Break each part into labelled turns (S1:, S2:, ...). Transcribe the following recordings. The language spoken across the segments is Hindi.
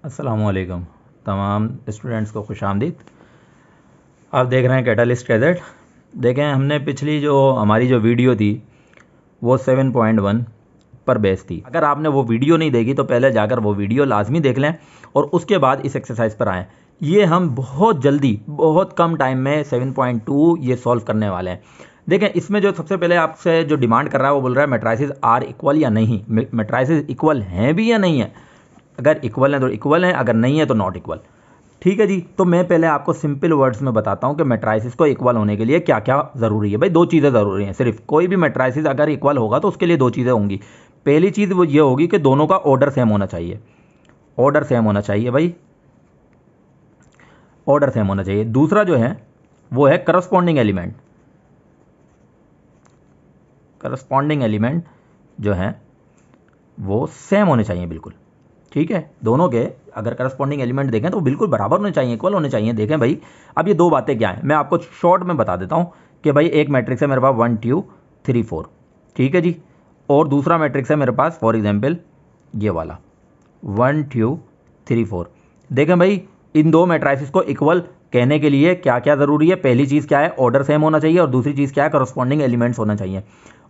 S1: अस्सलामुअलैकुम तमाम स्टूडेंट्स को खुशामदीद। आप देख रहे हैं कैटलिस्ट कैडेट। देखें, हमने पिछली जो हमारी जो वीडियो थी वो 7.1 पर बेस थी। अगर आपने वो वीडियो नहीं देखी तो पहले जाकर वो वीडियो लाजमी देख लें और उसके बाद इस एक्सरसाइज पर आएँ। ये हम बहुत जल्दी बहुत कम टाइम में 7.2 ये सॉल्व करने वाले हैं। देखें, इसमें जो सबसे पहले आपसे जो डिमांड कर रहा है वो बोल रहा है मैट्राइसिस आर इक्वल या नहीं, मैट्राइसिस इक्वल हैं भी या नहीं है। अगर इक्वल है तो इक्वल है, अगर नहीं है तो नॉट इक्वल। ठीक है जी। तो मैं पहले आपको सिंपल वर्ड्स में बताता हूं कि मैट्राइसिस को इक्वल होने के लिए क्या क्या ज़रूरी है। भाई दो चीज़ें ज़रूरी हैं सिर्फ। कोई भी मैट्राइसिस अगर इक्वल होगा तो उसके लिए दो चीज़ें होंगी। पहली चीज़ वो ये होगी कि दोनों का ऑर्डर सेम होना चाहिए। ऑर्डर सेम होना चाहिए भाई, ऑर्डर सेम होना चाहिए। दूसरा जो है वो है करस्पॉन्डिंग एलिमेंट। करस्पॉन्डिंग एलिमेंट जो है वो सेम होने चाहिए बिल्कुल। ठीक है, दोनों के अगर करस्पॉन्डिंग एलिमेंट देखें तो बिल्कुल बराबर होने चाहिए, इक्वल होने चाहिए। देखें भाई, अब ये दो बातें क्या हैं मैं आपको शॉर्ट में बता देता हूं कि भाई एक मैट्रिक्स है मेरे पास 1 2 3 4, ठीक है जी, और दूसरा मैट्रिक्स है मेरे पास फॉर एग्जांपल ये वाला 1 2 3 4। देखें भाई, इन दो मैट्रिक्स को इक्वल कहने के लिए क्या क्या ज़रूरी है। पहली चीज़ क्या है, ऑर्डर सेम होना चाहिए, और दूसरी चीज़ क्या है, करस्पॉन्डिंग एलिमेंट्स होना चाहिए।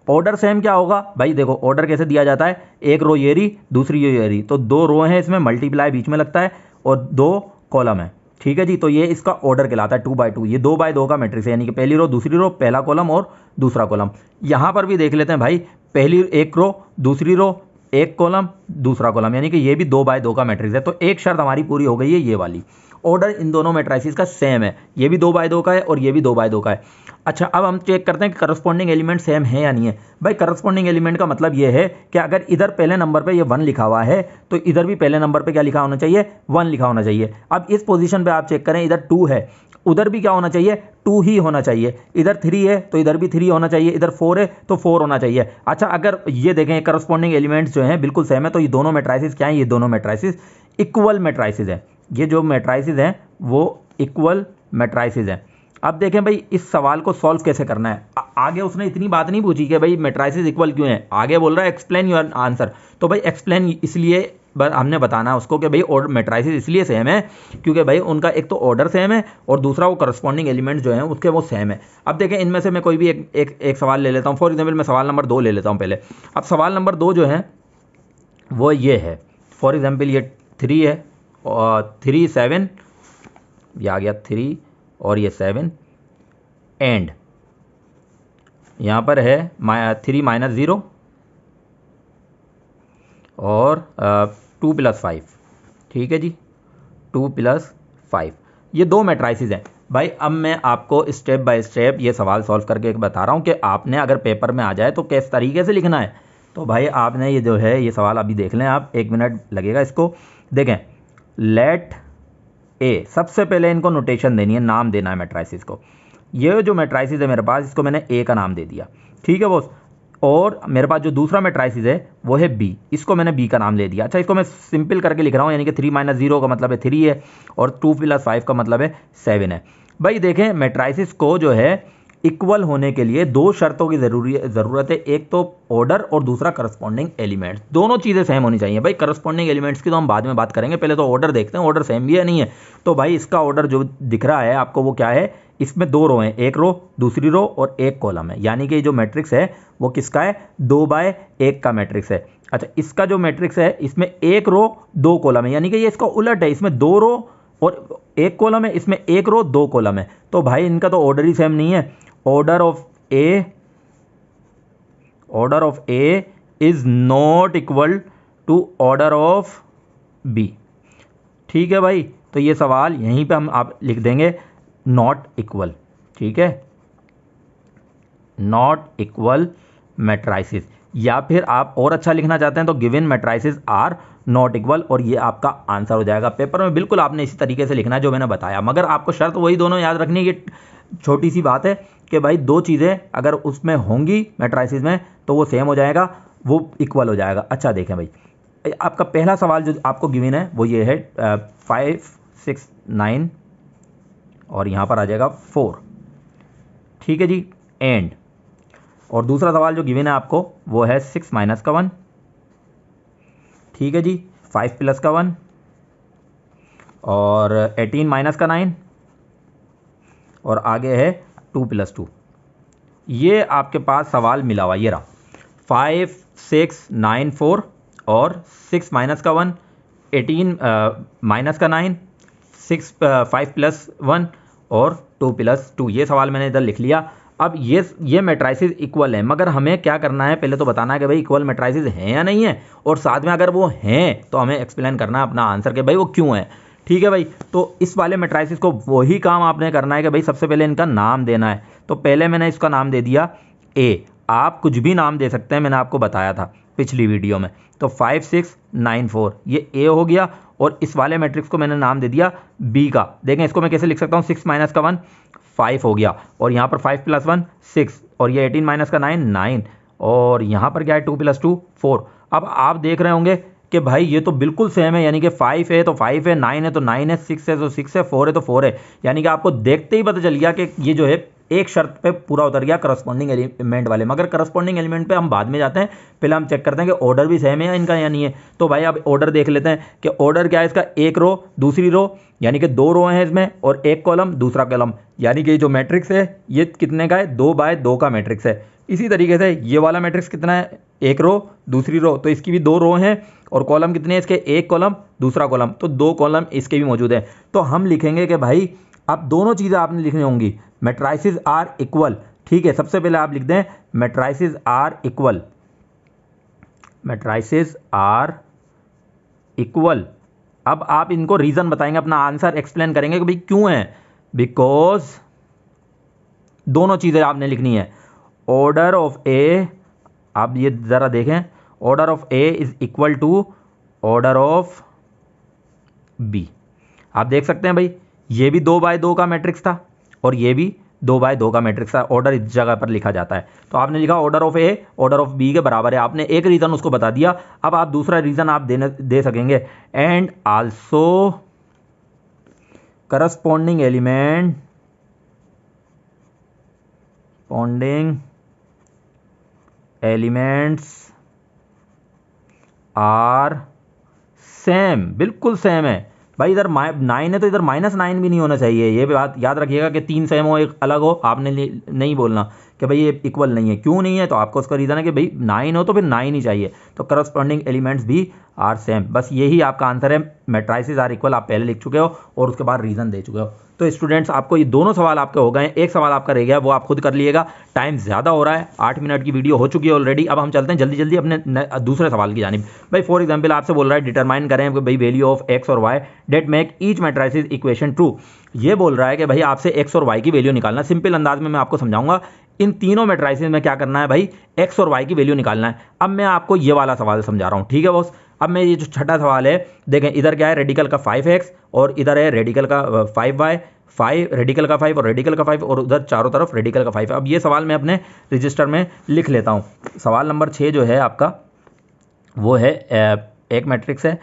S1: ऑर्डर सेम क्या होगा भाई, देखो ऑर्डर कैसे दिया जाता है, एक रो ये रही दूसरी ये रही, तो दो रो हैं इसमें, मल्टीप्लाई बीच में लगता है और दो कॉलम है। ठीक है जी, तो ये इसका ऑर्डर कहलाता है 2 by 2। ये 2 by 2 का मैट्रिक्स है, यानी कि पहली रो दूसरी रो, पहला कॉलम और दूसरा कॉलम। यहां पर भी देख लेते हैं भाई, पहली एक रो दूसरी रो एक कॉलम दूसरा कॉलम, यानी कि ये भी 2 by 2 का मैट्रिक्स है। तो एक शर्त हमारी पूरी हो गई है, ये वाली। ऑर्डर इन दोनों मैट्रिसेस का सेम है, ये भी 2 by 2 का है और ये भी 2 by 2 का है। अच्छा, अब हम चेक करते हैं कि करस्पॉन्डिंग एलिमेंट सेम है या नहीं है। भाई करस्पॉन्डिंग एलिमेंट का मतलब ये है कि अगर इधर पहले नंबर पे ये 1 लिखा हुआ है तो इधर भी पहले नंबर पे क्या लिखा होना चाहिए, 1 लिखा होना चाहिए। अब इस पोजीशन पे आप चेक करें, इधर 2 है, उधर भी क्या होना चाहिए, 2 ही होना चाहिए। इधर 3 है तो इधर भी 3 होना चाहिए, इधर 4 है तो 4 होना चाहिए। अच्छा, अगर ये देखें करस्पॉन्डिंग एलिमेंट्स जो हैं बिल्कुल सेम है, तो ये दोनों मैट्रिसेस क्या है, ये दोनों मैट्रिसेस इक्वल मैट्रिसेस है। ये जो मैट्रिसेस हैं वो इक्वल मैट्रिसेस हैं। अब देखें भाई, इस सवाल को सॉल्व कैसे करना है। आगे उसने इतनी बात नहीं पूछी कि भाई मैट्रिसेस इक्वल क्यों है, आगे बोल रहा है एक्सप्लेन योर आंसर। तो भाई एक्सप्लेन इसलिए हमने बताना है उसको कि भाई ऑर्डर मैट्रिसेस इसलिए सेम है क्योंकि भाई उनका एक तो ऑर्डर सेम है और दूसरा वो करस्पॉन्डिंग एलिमेंट जो हैं उसके वो सेम है। अब देखें, इनमें से मैं कोई भी एक सवाल ले लेता हूँ। फॉर एग्जाम्पल मैं सवाल नंबर 2 ले लेता हूँ पहले। अब सवाल नंबर 2 जो है वो ये है, फॉर एग्जाम्पल ये 3 है और 3 7, ये आ गया 3 और ये 7, एंड यहाँ पर है 3 - 0 और 2 + 5। ठीक है जी, 2 + 5, ये दो मैट्रिसेस हैं। भाई अब मैं आपको स्टेप बाय स्टेप ये सवाल सॉल्व करके बता रहा हूँ कि आपने अगर पेपर में आ जाए तो किस तरीके से लिखना है। तो भाई आपने ये जो है ये सवाल अभी देख लें आप, 1 मिनट लगेगा इसको। देखें, लेट ए, सबसे पहले इनको नोटेशन देनी है, नाम देना है मैट्रिसेस को। ये जो मैट्रिसेस है मेरे पास, इसको मैंने ए का नाम दे दिया, ठीक है बॉस। और मेरे पास जो दूसरा मैट्रिसेस है वो है बी, इसको मैंने बी का नाम ले दिया। अच्छा, इसको मैं सिंपल करके लिख रहा हूँ, यानी कि 3 - 0 का मतलब है 3 है और 2 + 5 का मतलब है 7 है। भाई देखें, मैट्रिसेस को जो है इक्वल होने के लिए दो शर्तों की ज़रूरत है, एक तो ऑर्डर और दूसरा करस्पॉन्डिंग एलिमेंट्स। दोनों चीज़ें सेम होनी चाहिए। भाई करस्पॉन्डिंग एलिमेंट्स की तो हम बाद में बात करेंगे, पहले तो ऑर्डर देखते हैं, ऑर्डर सेम भी है नहीं है। तो भाई इसका ऑर्डर जो दिख रहा है आपको वो क्या है, इसमें दो रो हैं, एक रो दूसरी रो और एक कॉलम है, यानी कि जो मैट्रिक्स है वो किसका है, 2 by 1 का मैट्रिक्स है। अच्छा, इसका जो मैट्रिक्स है इसमें एक रो दो कॉलम है, यानी कि ये इसका उलट है, इसमें दो रो और एक कॉलम है, इसमें एक रो दो कॉलम है। तो भाई इनका तो ऑर्डर ही सेम नहीं है। Order of A is not equal to order of B. ठीक है भाई, तो ये सवाल यहीं पे हम आप लिख देंगे नॉट इक्वल। ठीक है, नॉट इक्वल मैट्रिसेस, या फिर आप और अच्छा लिखना चाहते हैं तो given matrices are not equal, और ये आपका आंसर हो जाएगा। पेपर में बिल्कुल आपने इसी तरीके से लिखना है जो मैंने बताया, मगर आपको शर्त वही दोनों याद रखनी है। ये छोटी सी बात है कि भाई दो चीज़ें अगर उसमें होंगी मैट्रिसेस में तो वो सेम हो जाएगा, वो इक्वल हो जाएगा। अच्छा देखें भाई, आपका पहला सवाल जो आपको गिवन है वो ये है 5 6 9 और यहाँ पर आ जाएगा 4। ठीक है जी, एंड। और दूसरा सवाल जो गिवन है आपको वो है 6 - 1, ठीक है जी, 5 + 1 और 18 माइनस का 9 और आगे है 2 + 2। ये आपके पास सवाल मिला हुआ, ये रहा 5 6 9 4 और 6 माइनस का 1, 18 माइनस का 9, 6 5 + 1 और 2 + 2। ये सवाल मैंने इधर लिख लिया। अब ये मैट्राइसिस इक्वल है, मगर हमें क्या करना है, पहले तो बताना है कि भाई इक्वल मैट्राइसिस हैं या नहीं है, और साथ में अगर वो हैं तो हमें एक्सप्लेन करना है अपना आंसर के भाई वो क्यों है। ठीक है भाई, तो इस वाले मैट्राइसिस को वही काम आपने करना है कि भाई सबसे पहले इनका नाम देना है। तो पहले मैंने इसका नाम दे दिया ए, आप कुछ भी नाम दे सकते हैं, मैंने आपको बताया था पिछली वीडियो में। तो 5 6 9 4 ये ए हो गया, और इस वाले मैट्रिक्स को मैंने नाम दे दिया बी का। देखें इसको मैं कैसे लिख सकता हूँ, 6 माइनस का 1 5 हो गया, और यहाँ पर 5 + 1 6, और ये 18 माइनस का 9 9, और यहाँ पर क्या है 2 + 2 4। अब आप देख रहे होंगे कि भाई ये तो बिल्कुल सेम है, यानी कि 5 है तो 5 है, 9 है तो 9 है, 6 है तो 6 है, 4 है तो 4 है। यानी कि आपको देखते ही पता चल गया कि ये जो है एक शर्त पे पूरा उतर गया करस्पॉन्डिंग एलिमेंट वाले। मगर करस्पॉन्डिंग एलिमेंट पे हम बाद में जाते हैं, पहले हम चेक करते हैं कि ऑर्डर भी सेम है इनका या नहीं है। तो भाई अब ऑर्डर देख लेते हैं कि ऑर्डर क्या है इसका, एक रो दूसरी रो, यानी कि 2 रो हैं इसमें, और एक कॉलम दूसरा कॉलम, यानी कि जो मैट्रिक्स है ये कितने का है, 2x2 का मैट्रिक्स है। इसी तरीके से ये वाला मैट्रिक्स कितना है, एक रो दूसरी रो, तो इसकी भी 2 रो हैं, और कॉलम कितने हैं इसके, एक कॉलम दूसरा कॉलम, तो 2 कॉलम इसके भी मौजूद हैं। तो हम लिखेंगे कि भाई अब दोनों चीज़ें आपने लिखनी होंगी, मैट्राइसिस आर इक्वल। ठीक है, सबसे पहले आप लिख दें matrices are equal, matrices are equal. अब आप इनको रीज़न बताएंगे, अपना आंसर एक्सप्लेन करेंगे कि भाई क्यों है, बिकॉज दोनों चीज़ें आपने लिखनी है। ऑर्डर ऑफ ए, आप ये ज़रा देखें, order of A is equal to order of B. आप देख सकते हैं भाई ये भी 2x2 का मैट्रिक्स था, और ये भी 2x2 का मैट्रिक्स था। ऑर्डर इस जगह पर लिखा जाता है, तो आपने लिखा order of A order of B के बराबर है। आपने एक रीज़न उसको बता दिया, अब आप दूसरा रीज़न आप दे सकेंगे, and also corresponding element elements are same, बिल्कुल सेम है भाई। इधर 9 है तो इधर -9 भी नहीं होना चाहिए। ये बात याद रखिएगा कि 3 सेम हो एक अलग हो, आपने नहीं बोलना कि भाई ये इक्वल नहीं है। क्यों नहीं है, तो आपको उसका रीज़न है कि भाई 9 हो तो फिर 9 ही चाहिए। तो करस्पॉन्डिंग एलिमेंट्स भी आर सेम, बस यही आपका आंसर है। मैट्राइसिस आर इक्वल आप पहले लिख चुके हो और उसके बाद रीज़न दे चुके हो। तो स्टूडेंट्स आपको ये दोनों सवाल आपके हो गए, एक सवाल आपका रह गया, वो आप खुद कर लीजिएगा। टाइम ज़्यादा हो रहा है, 8 मिनट की वीडियो हो चुकी है ऑलरेडी। अब हम चलते हैं जल्दी जल्दी अपने दूसरे सवाल की जानिब। भाई फॉर एग्जाम्पल आपसे बोल रहा है डिटरमाइन करें कि भाई वैल्यू ऑफ एक्स और y that make each matrices equation true. ये बोल रहा है कि भाई आपसे एक्स और वाई की वैल्यू निकालना। सिंपल अंदाज में मैं आपको समझाऊंगा, इन तीनों मैट्राइसिस में क्या करना है भाई, एक्स और वाई की वैल्यू निकालना है। अब मैं आपको ये वाला सवाल समझा रहा हूँ, ठीक है बॉस। अब मैं ये जो छठा सवाल है, देखें इधर क्या है, रेडिकल का 5x और इधर है रेडिकल का 5y, 5 रेडिकल का 5 और रेडिकल का 5, और उधर चारों तरफ रेडिकल का 5। अब ये सवाल मैं अपने रजिस्टर में लिख लेता हूँ। सवाल नंबर 6 जो है आपका वो है, एक मैट्रिक्स है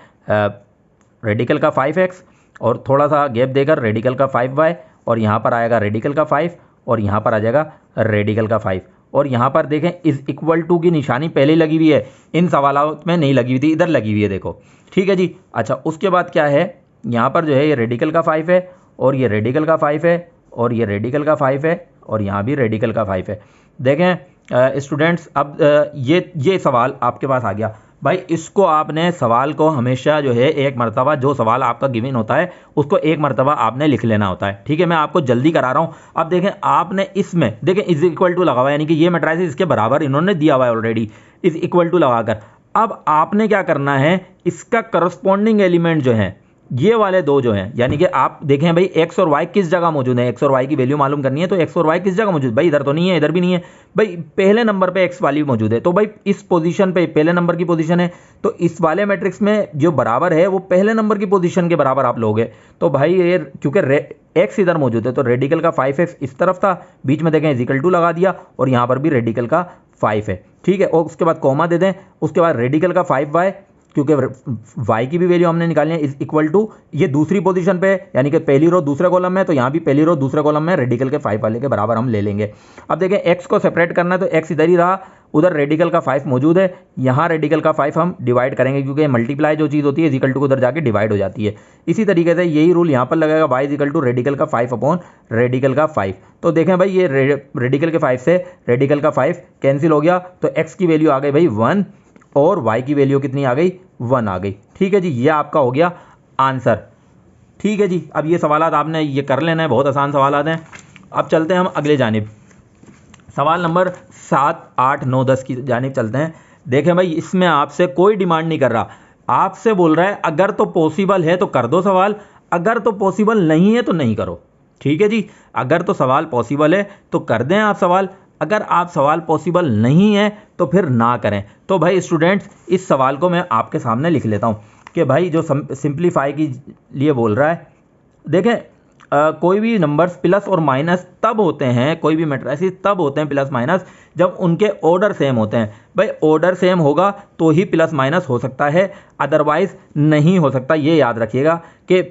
S1: रेडिकल का 5x और थोड़ा सा गैप देकर रेडिकल का 5y, और यहाँ पर आएगा रेडिकल का 5 और यहाँ पर आ जाएगा रेडिकल का 5। और यहाँ पर देखें इज इक्वल टू की निशानी पहले ही लगी हुई है, इन सवालों में नहीं लगी हुई थी, इधर लगी हुई है, देखो ठीक है जी। अच्छा उसके बाद क्या है, यहाँ पर जो है ये रेडिकल का 5 है और ये रेडिकल का 5 है और ये रेडिकल का 5 है और यहाँ भी रेडिकल का 5 है। देखें स्टूडेंट्स, अब ये सवाल आपके पास आ गया भाई। इसको आपने सवाल को हमेशा जो है एक मरतबा, जो सवाल आपका गिवन होता है उसको एक मरतबा आपने लिख लेना होता है, ठीक है। मैं आपको जल्दी करा रहा हूँ। अब देखें आपने इसमें देखें इज इक्वल टू लगा हुआ है, यानी कि ये मैट्रिक्स इसके बराबर इन्होंने दिया हुआ है ऑलरेडी, इज इक्वल टू लगाकर। अब आपने क्या करना है, इसका करस्पॉन्डिंग एलिमेंट जो है ये वाले दो जो हैं, यानी कि आप देखें भाई एक्स और वाई किस जगह मौजूद है, एक्स और वाई की वैल्यू मालूम करनी है तो एक्स और वाई किस जगह मौजूद, भाई इधर तो नहीं है, इधर भी नहीं है भाई, पहले नंबर पे एक्स वाली मौजूद है। तो भाई इस पोजीशन पे पहले नंबर की पोजीशन है, तो इस वाले मैट्रिक्स में जो बराबर है वो पहले नंबर की पोजीशन के बराबर आप लोगे। तो भाई ये क्योंकि एक्स इधर मौजूद है तो रेडिकल का 5x इस तरफ था, बीच में देखें इजिकल टू लगा दिया और यहाँ पर भी रेडिकल का 5 है, ठीक है। और उसके बाद कॉमा दे दें, उसके बाद रेडिकल का 5y, क्योंकि y की भी वैल्यू हमने निकालनी है, इज इक्वल टू ये दूसरी पोजीशन पे, यानी कि पहली रो दूसरे कॉलम में, तो यहाँ भी पहली रो दूसरे कॉलम में रेडिकल के 5 वाले के बराबर हम ले लेंगे। अब देखें x को सेपरेट करना है तो x इधर ही रहा उधर रेडिकल का 5 मौजूद है, यहाँ रेडिकल का 5 हम डिवाइड करेंगे क्योंकि मल्टीप्लाई जो चीज़ होती है इजिकल टू उधर जाके डिवाइड हो जाती है। इसी तरीके से यही रूल यहाँ पर लगेगा, y इजिकल टू रेडिकल का 5 अपॉन रेडिकल का 5। तो देखें भाई ये रेडिकल के 5 से रेडिकल का 5 कैंसिल हो गया, तो x की वैल्यू आ गई भाई 1 और y की वैल्यू कितनी आ गई, 1 आ गई। ठीक है जी, ये आपका हो गया आंसर। ठीक है जी, अब ये सवालात आपने ये कर लेना है, बहुत आसान सवालात हैं। अब चलते हैं हम अगले जानिब, सवाल नंबर 7, 8, 9, 10 की जानिब चलते हैं। देखें भाई इसमें आपसे कोई डिमांड नहीं कर रहा, आपसे बोल रहा है अगर तो पॉसिबल है तो कर दो सवाल, अगर तो पॉसिबल नहीं है तो नहीं करो। ठीक है जी, अगर तो सवाल पॉसिबल है तो कर दें आप सवाल, अगर आप सवाल पॉसिबल नहीं है तो फिर ना करें। तो भाई स्टूडेंट्स इस सवाल को मैं आपके सामने लिख लेता हूँ कि भाई जो सिंप्लीफाई के लिए बोल रहा है, देखें कोई भी नंबर्स प्लस और माइनस तब होते हैं, कोई भी मैट्रिसेस तब होते हैं प्लस माइनस जब उनके ऑर्डर सेम होते हैं। भाई ऑर्डर सेम होगा तो ही प्लस माइनस हो सकता है, अदरवाइज नहीं हो सकता। ये याद रखिएगा कि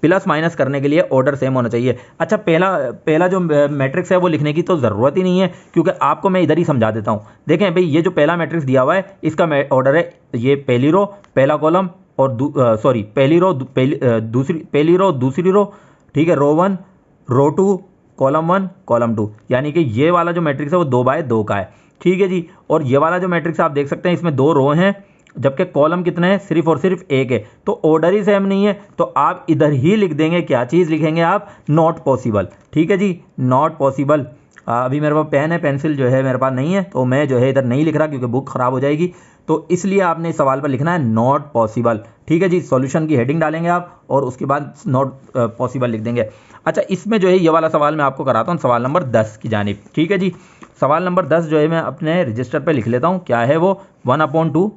S1: प्लस माइनस करने के लिए ऑर्डर सेम होना चाहिए। अच्छा, पहला जो मैट्रिक्स है वो लिखने की तो ज़रूरत ही नहीं है क्योंकि आपको मैं इधर ही समझा देता हूँ। देखें भाई ये जो पहला मैट्रिक्स दिया हुआ है इसका ऑर्डर है, ये पहली रो पहला कॉलम और पहली रो दूसरी रो, ठीक है, रो 1 रो 2 कॉलम 1 कॉलम 2, यानी कि ये वाला जो मैट्रिक्स है वो 2 बाय 2 का है। ठीक है जी, और ये वाला जो मैट्रिक्स आप देख सकते हैं इसमें 2 रो हैं जबकि कॉलम कितने हैं, सिर्फ और सिर्फ एक है, तो ऑर्डर ही सेम नहीं है, तो आप इधर ही लिख देंगे, क्या चीज़ लिखेंगे आप, नॉट पॉसिबल। ठीक है जी, नॉट पॉसिबल। अभी मेरे पास पेन है, पेंसिल जो है मेरे पास नहीं है, तो मैं जो है इधर नहीं लिख रहा क्योंकि बुक ख़राब हो जाएगी, तो इसलिए आपने इस सवाल पर लिखना है नॉट पॉसिबल। ठीक है जी, सॉल्यूशन की हेडिंग डालेंगे आप और उसके बाद नॉट पॉसिबल लिख देंगे। अच्छा, इसमें जो है ये वाला सवाल मैं आपको कराता हूँ, सवाल नंबर 10 की जानिब। ठीक है जी, सवाल नंबर 10 जो है मैं अपने रजिस्टर पर लिख लेता हूँ, क्या है वो, 1/2,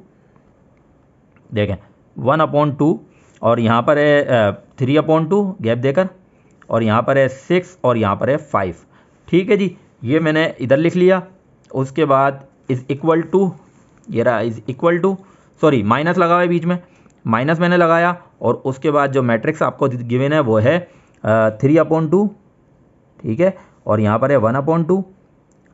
S1: देखें 1/2 और यहाँ पर है 3/2 गैप देकर, और यहाँ पर है 6 और यहाँ पर है 5। ठीक है जी, ये मैंने इधर लिख लिया। उसके बाद इज़ इक्वल टू, ये रहा is equal to, sorry minus लगा हुआ है बीच में, माइनस मैंने लगाया, और उसके बाद जो मैट्रिक्स आपको गिवन है वो है 3/2, ठीक है, और यहाँ पर है 1/2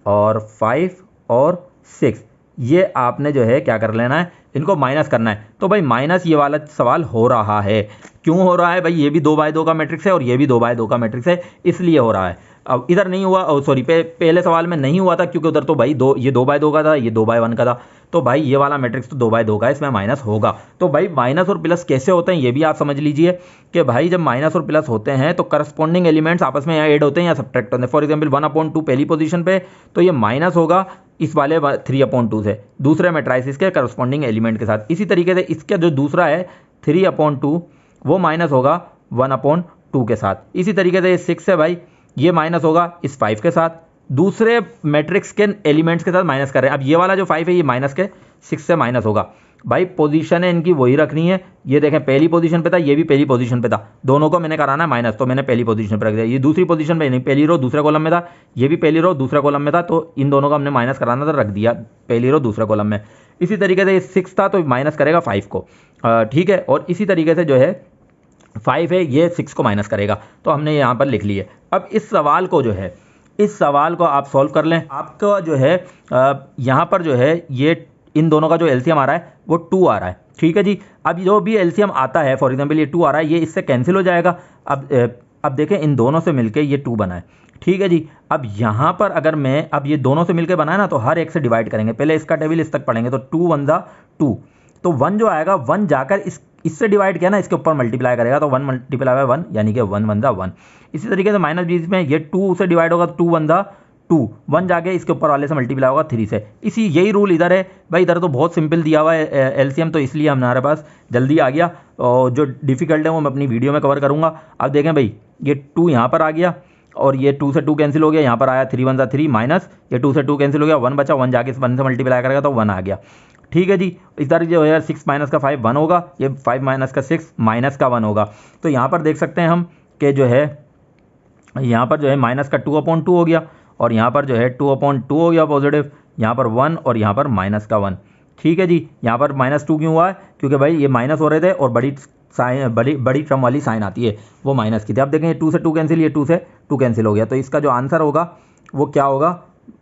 S1: और 5 और 6। ये आपने जो है क्या कर लेना है, इनको माइनस करना है। तो भाई माइनस ये वाला सवाल हो रहा है, क्यों हो रहा है भाई, ये भी 2 बाय 2 का मैट्रिक्स है और ये भी 2 बाय 2 का मैट्रिक्स है, इसलिए हो रहा है। अब इधर नहीं हुआ, सॉरी पहले सवाल में नहीं हुआ था क्योंकि उधर तो भाई ये 2 बाय 2 का था, ये 2 बाय 1 का था, तो भाई ये वाला मैट्रिक्स तो 2 बाय 2 का है, इसमें माइनस होगा। तो भाई माइनस और प्लस कैसे होते हैं ये भी आप समझ लीजिए कि भाई जब माइनस और प्लस होते हैं तो करस्पॉन्डिंग एलिमेंट्स आपस में यहाँ ऐड होते हैं या सब्ट्रैक्ट होते हैं। फॉर एग्जाम्पल 1/2 पहली पोजीशन पे, तो ये माइनस होगा इस वाले 3/2 से, दूसरे मैट्रिक्स के करस्पॉन्डिंग एलिमेंट के साथ। इसी तरीके से इसका जो दूसरा है 3/2 वो माइनस होगा 1/2 के साथ। इसी तरीके से 6 है भाई, ये माइनस होगा इस 5 के साथ, दूसरे मैट्रिक्स के एलिमेंट्स के साथ माइनस कर रहे हैं। अब ये वाला जो 5 है ये माइनस के 6 से माइनस होगा। भाई पोजीशन है इनकी वही रखनी है, ये देखें पहली पोजीशन पे था, ये भी पहली पोजीशन पे था, दोनों को मैंने कराना है माइनस, तो मैंने पहली पोजीशन पे रख दिया। ये दूसरी पोजीशन पे नहीं, पहली रो दूसरे कॉलम में था, ये भी पहली रो दूसरे कॉलम में था, तो इन दोनों को हमने माइनस कराना था, रख दिया पहली रो दूसरे कॉलम में। इसी तरीके से ये 6 था तो माइनस करेगा 5 को, ठीक है, और इसी तरीके से जो है 5 है ये 6 को माइनस करेगा, तो हमने यहाँ पर लिख लिए। अब इस सवाल को जो है, इस सवाल को आप सॉल्व कर लें, आपका जो है यहाँ पर जो है ये इन दोनों का जो एलसीएम आ रहा है वो 2 आ रहा है। ठीक है जी, अब जो भी एलसीएम आता है, फॉर एग्जांपल ये 2 आ रहा है, ये इससे कैंसिल हो जाएगा। अब देखें इन दोनों से मिलके ये 2 बना है। ठीक है जी, अब यहाँ पर अगर मैं अब ये दोनों से मिलकर बनाया ना, तो हर एक से डिवाइड करेंगे, पहले इसका टेबल इस तक पढ़ेंगे, तो 2 1 2, तो 1 जो आएगा 1 जाकर इससे डिवाइड किया ना, इसके ऊपर मल्टीप्लाई करेगा, तो 1 मल्टीप्लाई बाय 1 यानी कि 1 1 1। इसी तरीके से माइनस बीच में ये 2 से डिवाइड होगा, तो 2 1 2, 1 जाके इसके ऊपर वाले से मल्टीप्लाई होगा 3 से। इसी यही रूल इधर है भाई, इधर तो बहुत सिंपल दिया हुआ है एलसीएम, तो इसलिए हमारे पास जल्दी आ गया, और जो डिफिकल्ट है वो मैं अपनी वीडियो में कवर करूँगा। अब देखें भाई ये 2 यहाँ पर आ गया, और ये 2 से 2 कैंसिल हो गया, यहाँ पर आया 3 1 3 माइनस, ये 2 से 2 कैंसिल हो गया, 1 बचा, 1 जाके इस 1 से मल्टीप्लाई करेगा तो 1 आ गया। ठीक है जी, इधर जो है 6 माइनस का 5 1 होगा, ये 5 माइनस का 6 माइनस का 1 होगा। तो यहाँ पर देख सकते हैं हम कि जो है यहाँ पर जो है माइनस का 2/2 हो गया, और यहाँ पर जो है 2/2 हो गया पॉजिटिव, यहाँ पर 1 और यहाँ पर माइनस का 1। ठीक है जी, यहाँ पर -2 क्यों हुआ है, क्योंकि भाई ये माइनस हो रहे थे और बड़ी साइन बड़ी टर्म वाली साइन आती है वो माइनस की थी। अब देखें 2 से 2 कैंसिल, ये 2 से 2 कैंसिल हो गया, तो इसका जो आंसर होगा वो क्या होगा,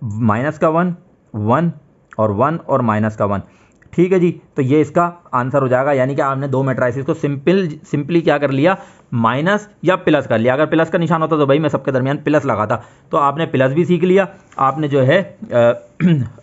S1: -1 1 और 1 और माइनस का 1। ठीक है जी, तो ये इसका आंसर हो जाएगा। यानी कि आपने दो मैट्रिसेस को सिंपली क्या कर लिया, माइनस या प्लस कर लिया। अगर प्लस का निशान होता तो भाई मैं सबके दरमियान प्लस लगाता, तो आपने प्लस भी सीख लिया, आपने जो है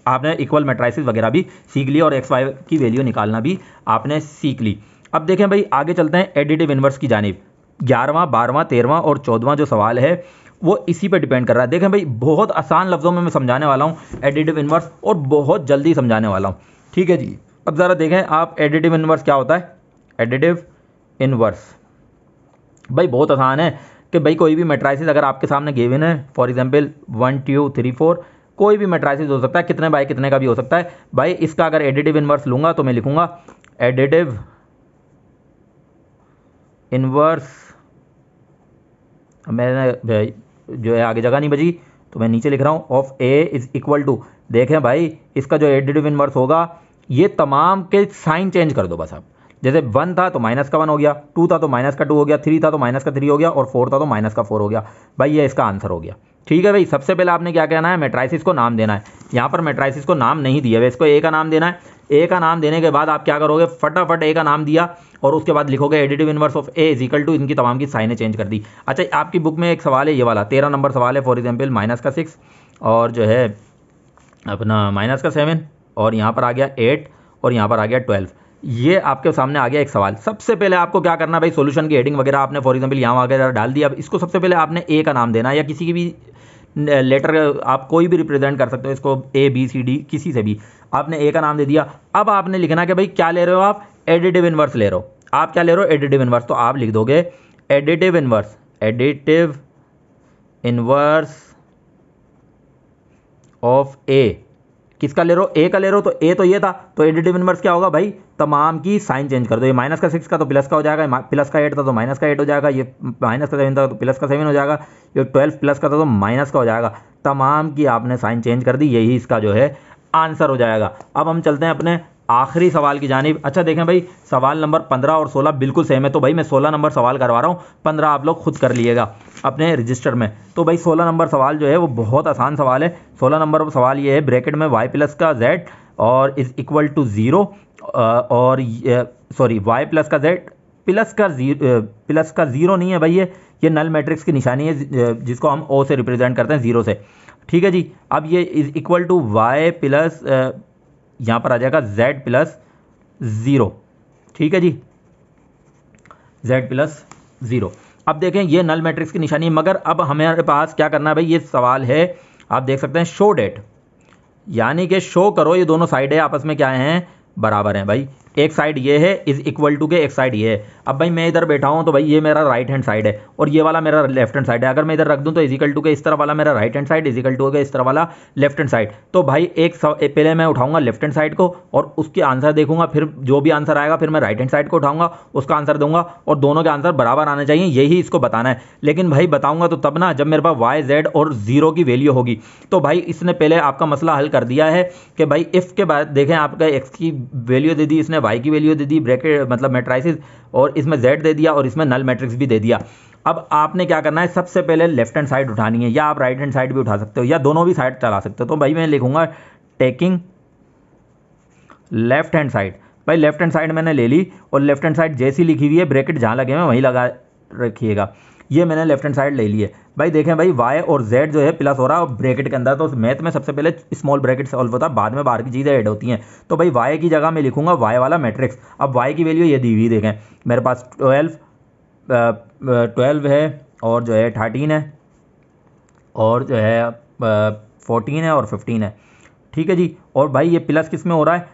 S1: आपने इक्वल मैट्रिसेस वगैरह भी सीख लिया और एक्स वाई की वैल्यू निकालना भी आपने सीख ली। अब देखें भाई आगे चलते हैं एडिटिव इन्वर्स की जानिब। 11वां 12वां 13वां और 14वां जो सवाल है वो इसी पे डिपेंड कर रहा है। देखें भाई बहुत आसान लफ्ज़ों में मैं समझाने वाला हूँ एडिटिव इन्वर्स, और बहुत जल्दी समझाने वाला हूँ। ठीक है जी, अब ज़रा देखें आप एडिटिव इन्वर्स क्या होता है। एडिटिव इन्वर्स भाई बहुत आसान है कि भाई कोई भी मैट्रिसेस अगर आपके सामने गिवन है, फॉर एग्जांपल 1 2 3 4, कोई भी मैट्रिसेस हो सकता है, कितने बाय कितने का भी हो सकता है। भाई इसका अगर एडिटिव इन्वर्स लूँगा तो मैं लिखूँगा एडिटिव इन्वर्स, मैंने जो है आगे जगह नहीं बची तो मैं नीचे लिख रहा हूँ, of A is equal to. देखें भाई इसका जो एडिटिव इन्वर्स होगा, ये तमाम के साइन चेंज कर दो बस आप। जैसे 1 था तो माइनस का 1 हो गया, 2 था तो माइनस का 2 हो गया, 3 था तो माइनस का 3 हो गया, और 4 था तो माइनस का 4 हो गया। भाई ये इसका आंसर हो गया। ठीक है भाई, सबसे पहले आपने क्या कहना है, मैट्रिसेस को नाम देना है। यहाँ पर मैट्रिसेस को नाम नहीं दिया है, इसको ए का नाम देना है। ए का नाम देने के बाद आप क्या करोगे, फटाफट ए का नाम दिया और उसके बाद लिखोगे additive inverse of A is equal to, इनकी तमाम की साइनें चेंज कर दी। अच्छा आपकी बुक में एक सवाल है ये वाला 13 नंबर सवाल है, फॉर एग्जाम्पल माइनस का 6 और जो है अपना माइनस का 7 और यहाँ पर आ गया 8 और यहाँ पर आ गया 12। ये आपके सामने आ गया एक सवाल। सबसे पहले आपको क्या करना है भाई, सॉल्यूशन की हेडिंग वगैरह आपने फॉर एग्जांपल यहाँ वगैरह डाल दिया। अब इसको सबसे पहले आपने ए का नाम देना है, या किसी की भी लेटर आप कोई भी रिप्रेजेंट कर सकते हो इसको, ए बी सी डी किसी से भी। आपने ए का नाम दे दिया। अब आपने लिखना कि भाई क्या ले रहे हो आप, एडिटिव इन्वर्स ले रहे हो। आप क्या ले रहे हो, एडिटिव इन्वर्स। तो आप लिख दोगे additive inverse, additive inverse of A. किसका ले रहे हो, ए का ले रहे हो, तो ए तो ये था, तो एडिटिव इन्वर्स क्या होगा भाई, तमाम की साइन चेंज कर दो। ये माइनस का 6 का तो प्लस का हो जाएगा, प्लस का 8 था तो माइनस का 8 हो जाएगा, ये माइनस का 7 था तो प्लस का 7 हो जाएगा, ये 12 प्लस का था तो माइनस का हो जाएगा। तमाम की आपने साइन चेंज कर दी, यही इसका जो है आंसर हो जाएगा। अब हम चलते हैं अपने आखिरी सवाल की जानिब। अच्छा देखें भाई सवाल नंबर 15 और 16 बिल्कुल सेम है, तो भाई मैं 16 नंबर सवाल करवा रहा हूँ, 15 आप लोग खुद कर लिएगा अपने रजिस्टर में। तो भाई 16 नंबर सवाल जो है वो बहुत आसान सवाल है। 16 नंबर सवाल ये है, ब्रैकेट में y प्लस का z और इज इक्वल टू 0 और सॉरी y प्लस का z प्लस का 0 नहीं है भाई, ये नल मैट्रिक्स की निशानी है जिसको हम o से रिप्रेजेंट करते हैं 0 से। ठीक है जी, अब ये is equal to y plus यहाँ पर आ जाएगा z प्लस 0। ठीक है जी, z प्लस 0। अब देखें ये नल मैट्रिक्स की निशानी, मगर अब हमारे पास क्या करना है भाई, ये सवाल है आप देख सकते हैं शो डेट, यानी कि शो करो ये दोनों साइड है आपस में क्या हैं, बराबर हैं भाई। एक साइड ये है इज इक्वल टू के एक साइड ये है। अब भाई मैं इधर बैठा हूँ तो भाई ये मेरा राइट हैंड साइड है और ये वाला मेरा लेफ्ट हैंड साइड है। अगर मैं इधर रख दूँ तो इज इक्वल टू के इस तरफ वाला मेरा right hand side, is equal to के इस तरफ वाला लेफ्ट हैंड साइड। तो भाई पहले मैं उठाऊंगा लेफ्ट हैंड साइड को और उसके आंसर देखूंगा, फिर जो भी आंसर आएगा फिर मैं राइट हैंड साइड को उठाऊंगा, उसका आंसर दूंगा और दोनों के आंसर बराबर आने चाहिए, यही इसको बताना है। लेकिन भाई बताऊंगा तो तब ना जब मेरे पास वाई जेड और 0 की वैल्यू होगी। तो भाई इसने पहले आपका मसला हल कर दिया है कि भाई इफ के बाद देखें आपका एक्स की वैल्यू दे दी, इसने वाई की वैल्यू दे दी, ब्रैकेट मतलब मैट्रिसेस, और इसमें z दे दिया और इसमें नल मैट्रिक्स भी दे दिया। अब आपने क्या करना है, सबसे पहले लेफ्ट हैंड साइड उठानी है, या आप राइट हैंड साइड भी उठा सकते हो या दोनों भी साइड चला सकते हो। तो भाई मैं लिखूंगा टेकिंग लेफ्ट हैंड साइड। भाई लेफ्ट हैंड साइड मैंने ले ली और लेफ्ट हैंड साइड जैसी लिखी हुई है, ब्रैकेट जहां लगे हुए वहीं लगा रखिएगा। ये मैंने लेफ्ट हैंड साइड ले ली है। भाई देखें भाई y और z जो है प्लस हो रहा है ब्रैकेट के अंदर, तो मैथ में सबसे पहले स्मॉल ब्रैकेट सॉल्व होता है, बाद में बाहर की चीज़ें ऐड होती हैं। तो भाई y की जगह मैं लिखूंगा y वाला मैट्रिक्स। अब y की वैल्यू ये दी हुई देखें, मेरे पास 12 है और जो है 13 है और जो है 14 है और 15 है। ठीक है जी, और भाई ये प्लस किस में हो रहा है,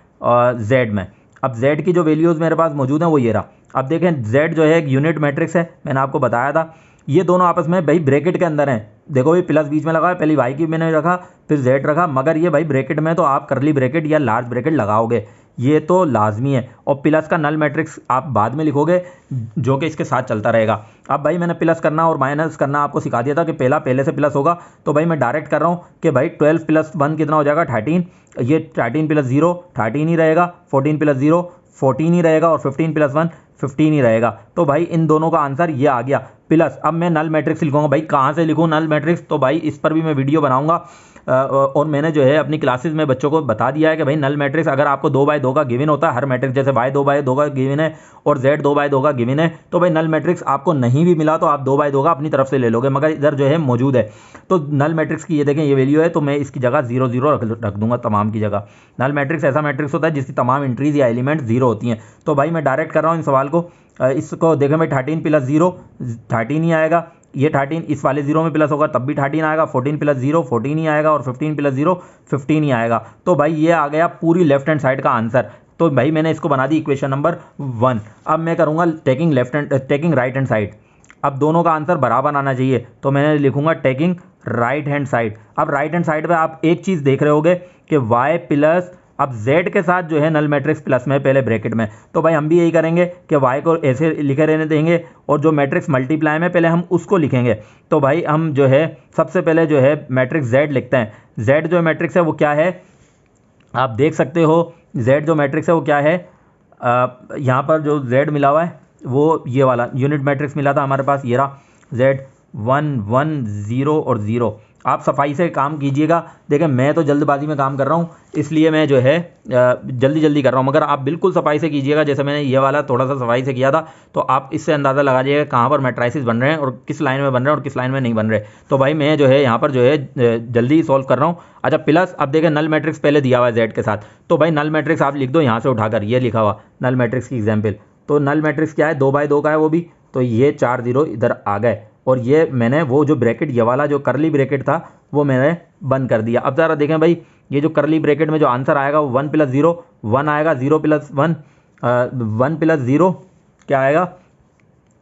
S1: z में। अब z की जो वैल्यूज़ मेरे पास मौजूद हैं वो ये रहा। अब देखें z जो है एक यूनिट मैट्रिक्स है, मैंने आपको बताया था। ये दोनों आपस में भाई ब्रैकेट के अंदर हैं। देखो भाई प्लस बीच में लगा है, पहले y की मैंने रखा फिर z रखा, मगर ये भाई ब्रैकेट में तो आप करली ब्रैकेट या लार्ज ब्रैकेट लगाओगे, ये तो लाजमी है। और प्लस का नल मैट्रिक्स आप बाद में लिखोगे जो कि इसके साथ चलता रहेगा। अब भाई मैंने प्लस करना और माइनस करना आपको सिखा दिया था कि पहले से प्लस होगा, तो भाई मैं डायरेक्ट कर रहा हूँ कि भाई 12 प्लस 1 कितना हो जाएगा 13, ये 13 प्लस 0 13 ही रहेगा, 14 प्लस 0 14 ही रहेगा और 15 प्लस 1 15 ही रहेगा। तो भाई इन दोनों का आंसर ये आ गया प्लस। अब मैं नल मैट्रिक्स लिखूंगा, भाई कहाँ से लिखूँ नल मैट्रिक्स, तो भाई इस पर भी मैं वीडियो बनाऊंगा और मैंने जो है अपनी क्लासेस में बच्चों को बता दिया है कि भाई नल मैट्रिक्स अगर आपको 2x2 का गिवन होता है, हर मैट्रिक्स जैसे y 2x2 का गिवन है और z 2x2 का गिवन है, तो भाई नल मैट्रिक्स आपको नहीं भी मिला तो आप 2x2 का अपनी तरफ से ले लोगे, मगर इधर जो है मौजूद है। तो नल मैट्रिक्स की ये देखें ये वैल्यू है, तो मैं इसकी जगह 0 0 रख दूंगा तमाम की जगह। नल मैट्रिक्स ऐसा मैट्रिक्स होता है जिसकी तमाम एंट्रीज या एलिमेंट 0 होती हैं। तो भाई मैं डायरेक्ट कर रहा हूँ इन सवाल को, इसको देखें भाई 13 + 0 13 ही आएगा, ये 13 इस वाले 0 में प्लस होगा तब भी 13 आएगा, 14 + 0 14 ही आएगा और 15 + 0 15 ही आएगा। तो भाई ये आ गया पूरी लेफ्ट हैंड साइड का आंसर। तो भाई मैंने इसको बना दी इक्वेशन नंबर 1। अब मैं करूँगा टेकिंग राइट हैंड साइड। अब दोनों का आंसर बराबर आना चाहिए, तो मैंने लिखूंगा टेकिंग राइट हैंड साइड। अब राइट हैंड साइड पे आप एक चीज़ देख रहे होगे कि y प्लस, अब z के साथ जो है नल मैट्रिक्स प्लस में पहले ब्रैकेट में, तो भाई हम भी यही करेंगे कि y को ऐसे लिखे रहने देंगे और जो मैट्रिक्स मल्टीप्लाई में पहले हम उसको लिखेंगे। तो भाई हम जो है सबसे पहले जो है मैट्रिक्स z लिखते हैं। z जो मैट्रिक्स है वो क्या है, आप देख सकते हो z जो मैट्रिक्स है वो क्या है, यहाँ पर जो z मिला हुआ है वो ये वाला यूनिट मैट्रिक्स मिला था हमारे पास, ये रहा z 1 1 0 और 0। आप सफाई से काम कीजिएगा। देखें मैं तो जल्दबाजी में काम कर रहा हूँ इसलिए मैं जो है जल्दी कर रहा हूँ, मगर आप बिल्कुल सफाई से कीजिएगा। जैसे मैंने ये वाला थोड़ा सा सफाई से किया था, तो आप इससे अंदाज़ा लगा लीजिएगा कहाँ पर मैट्राइसिस बन रहे हैं और किस लाइन में बन रहे हैं और किस लाइन में नहीं बन रहे। तो भाई मैं जो है यहाँ पर जो है जल्दी सॉल्व कर रहा हूँ। अच्छा प्लस, अब देखें नल मैट्रिक्स पहले दिया हुआ है जेड के साथ, तो भाई नल मैट्रिक्स आप लिख दो यहाँ से उठाकर, ये लिखा हुआ नल मैट्रिक्स की एग्जाम्पल। तो नल मैट्रिक्स क्या है, 2x2 का है वो भी, तो ये 4 0 इधर आ गए और ये मैंने वो जो ब्रैकेट ये वाला जो करली ब्रैकेट था वो मैंने बंद कर दिया। अब ज़रा देखें भाई ये जो करली ब्रैकेट में जो आंसर आएगा वो 1 + 0 1 आएगा, 0 + 1 1 + 0 क्या आएगा,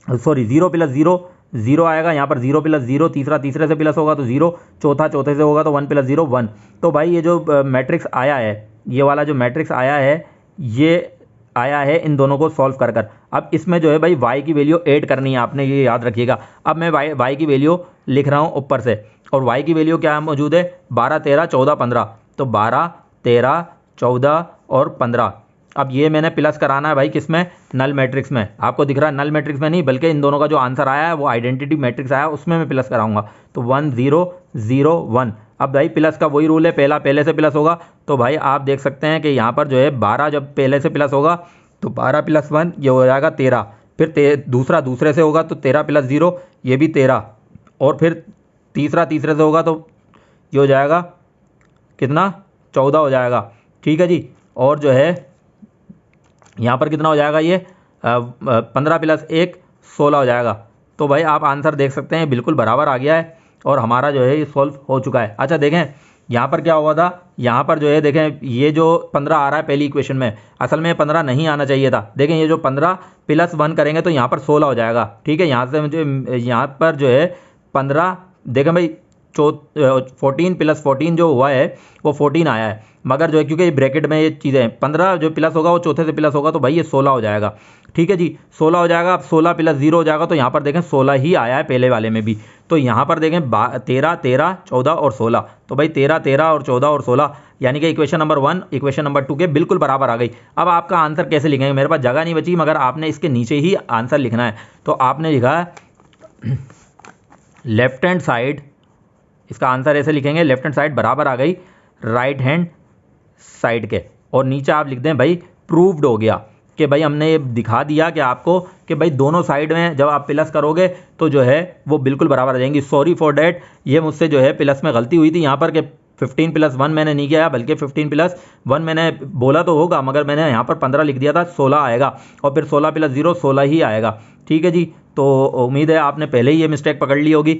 S1: सॉरी 0 + 0 0 आएगा, यहाँ पर 0 + 0 तीसरे से प्लस होगा तो 0, चौथे से होगा तो 1 + 0 1। तो भाई ये जो मैट्रिक्स आया है, ये वाला जो मैट्रिक्स आया है, ये आया है इन दोनों को सॉल्व कर। अब इसमें जो है भाई y की वैल्यू ऐड करनी है, आपने ये याद रखिएगा। अब मैं y की वैल्यू लिख रहा हूँ ऊपर से, और y की वैल्यू क्या मौजूद है, 12 13 14 15। तो 12 13 14 और 15। अब ये मैंने प्लस कराना है भाई किसमें, नल मैट्रिक्स में। आपको दिख रहा है नल मैट्रिक्स में नहीं, बल्कि इन दोनों का जो आंसर आया है वो आइडेंटिटी मैट्रिक्स आया है उसमें मैं प्लस कराऊंगा। तो 1 0 0 1। अब भाई प्लस का वही रूल है, पहले से प्लस होगा। तो भाई आप देख सकते हैं कि यहाँ पर जो है 12 जब पहले से प्लस होगा तो 12 + 1 ये हो जाएगा 13। फिर दूसरे से होगा तो 13 + 0 ये भी 13, और फिर तीसरे से होगा तो ये हो जाएगा कितना, 14 हो जाएगा। ठीक है जी। और जो है यहाँ पर कितना हो जाएगा, ये 15 + 1 16 हो जाएगा। तो भाई आप आंसर देख सकते हैं बिल्कुल बराबर आ गया है और हमारा जो है ये सॉल्व हो चुका है। अच्छा देखें यहाँ पर क्या हुआ था, यहाँ पर जो है देखें ये जो 15 आ रहा है पहली इक्वेशन में, असल में 15 नहीं आना चाहिए था। देखें ये जो 15 + 1 करेंगे तो यहाँ पर 16 हो जाएगा। ठीक है, यहाँ से मुझे यहाँ पर जो है 15, देखें भाई 14 + 14 जो हुआ है वो 14 आया है, मगर जो है क्योंकि ब्रैकेट में ये चीज़ें हैं, 15 जो प्लस होगा वो चौथे से प्लस होगा तो भाई ये 16 हो जाएगा। ठीक है जी, 16 हो जाएगा। अब 16 + 0 हो जाएगा, तो यहाँ पर देखें 16 ही आया है पहले वाले में भी। तो यहाँ पर देखें 13 13 14 और 16, तो भाई 13 13 और 14 और 16, यानी कि इक्वेशन नंबर 1 इक्वेशन नंबर 2 के बिल्कुल बराबर आ गई। अब आपका आंसर कैसे लिखेंगे, मेरे पास जगह नहीं बची, मगर आपने इसके नीचे ही आंसर लिखना है। तो आपने लिखा है लेफ्ट हैंड साइड, इसका आंसर ऐसे लिखेंगे, लेफ्ट हैंड साइड बराबर आ गई राइट हैंड साइड के, और नीचे आप लिख दें भाई प्रूव्ड हो गया, कि भाई हमने ये दिखा दिया कि आपको कि भाई दोनों साइड में जब आप प्लस करोगे तो जो है वो बिल्कुल बराबर आ जाएंगी। सॉरी फॉर डैट, ये मुझसे जो है प्लस में गलती हुई थी यहाँ पर, कि 15 + 1 मैंने नहीं किया, बल्कि 15 + 1 मैंने बोला तो होगा, मगर मैंने यहाँ पर 15 लिख दिया था, 16 आएगा, और फिर 16 + 0 16 ही आएगा। ठीक है जी, तो उम्मीद है आपने पहले ही ये मिस्टेक पकड़ ली होगी।